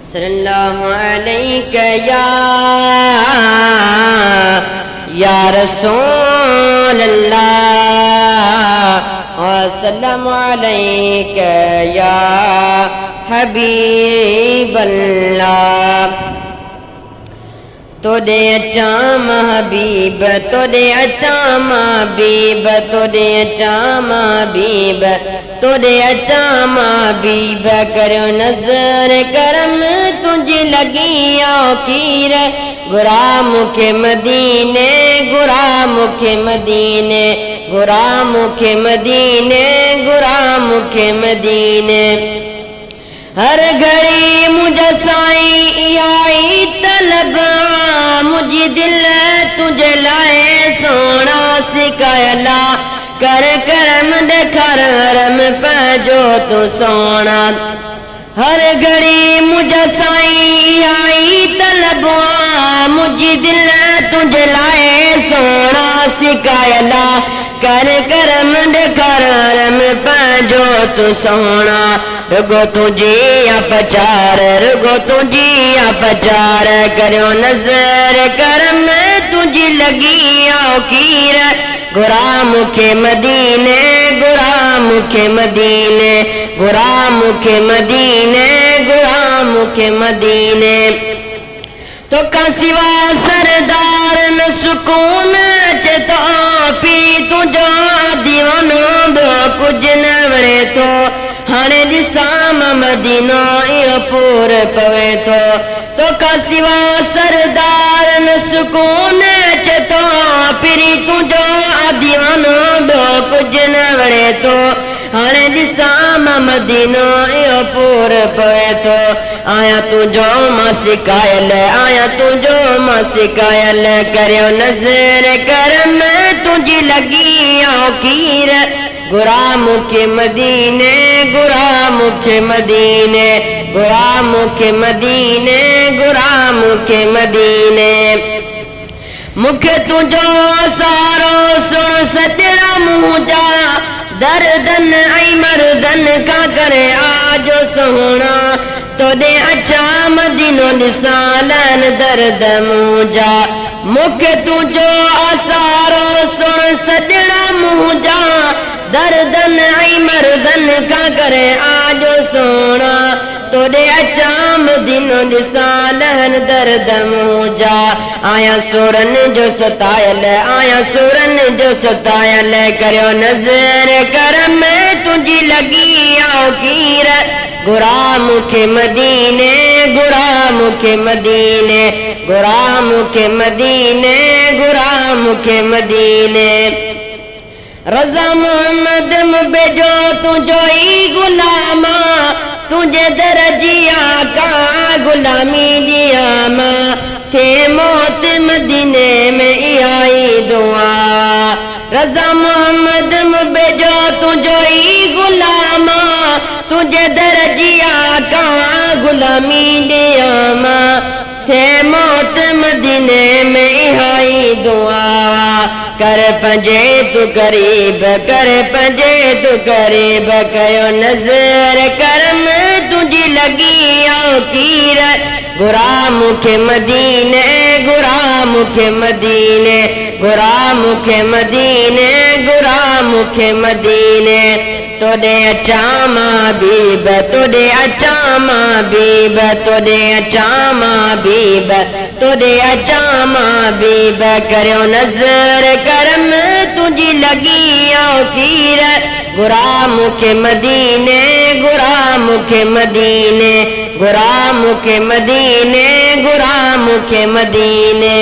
सल्लल्लाहु अलैका या रसूल अल्लाह व सल्लल्लाहु अलैका या हबीब अल्लाह। तोड़े अचा महबीब, तोड़े अचा महबीब, तोड़े अचा महबीब, तोड़े अचा महबीब। करो नजर करम तुझे लगी औकीर, गुरा मुखे मदीने, गुरा मुखे मदीने, गुरा मुखे मदीने, गुरा मुखे मदीने। हर घड़ी मुझे साईं आई तलब, मुझे दिल तुझे लाए सोना सिकायला। कर करम देखर हरम पजो तू सोना। हर घड़ी मुझे साईं आई तलब, मुझे दिल तुझे लाए सोना सिकायला। कर करम देखर हरम पजो तू सोना। रुगो तुझे अपचार, रुगो तुझे अपचार। करो नजर करम तुझे लगी औकीर, गुरा मुखे मदीने, गुरा मुखे मदीने, गुरा मुखे मदीने, गुरा मुखे मदीने। तो का सिवा सरदार न सुकून चेतो पी तुझो दीवानो बो कुछ न वड़े थो। हाणे दिसाम मदीनो इहो पूर पवे थो। तो का सिवा सरदार न सुकून चेतो पिरी तुझो दीवानो बो कुछ न वड़े थो। हाणे दिसाम मदीनो इहो पूर पवे थो। आया तुझो मां सिकायल, आया तुझो मां सिकायल। करियो नज़र करम तुझी लगी औकीर, गुरा मुखे मदीने, गुरा मुखे मदीने, गुरा मुखे मदीने, गुरा मुखे मदीने। मुखे तुझो सारो सुन सजड़ा मुझा, दर्दन आई मर्दन का करे आजो सोना। तोड़े अचा मदीनो दिसालन दर्द मुझा। मुखे तुझो सारो सुन सजड़ा मुझा, दर्दन आई मर्दन का करे आजो सोना। तोड़े अचा मदीनो दिसालन दर्द मुझा। आया सुरन जो सतायल, आया सुरन जो सतायल। करो नजर करम तुझी लगी औकीर, गुरा मुखे मदीने, गुरा मुखे मदीने, गुरा मुखे मदीने, गुरा मुखे मदीने। रज़ा मोहम्मद मुबेजो तुझो ही गुलामा, तुझे दरजिया का गुलामी दिया मां। थे मौत मदीने में आई दुआ। रज़ा मोहम्मद मुबेजो तुझो ही गुलामा, तुझे दरजिया का गुलामी दिया मां। थे मौत मदीने में आई दुआ। कर पंजे तू करीब, कर पंजे तू करीब। कयो नजर करम तुझी लगी औकीर, गुरा मुखे मदीने, गुरा मुखे मदीने, गुरा मुखे मदीने, गुरा मुखे मदीने। तोड़े अचा महबीब, तोड़े अचा महबीब, तोड़े अचा महबीब, तोड़े अचा महबीब। करो नजर करम तुझी लगी औकीर, गुरा मुखे मदीने, गुरा मुखे मदीने, गुरा मुखे मदीने, गुरा मुखे मदीने।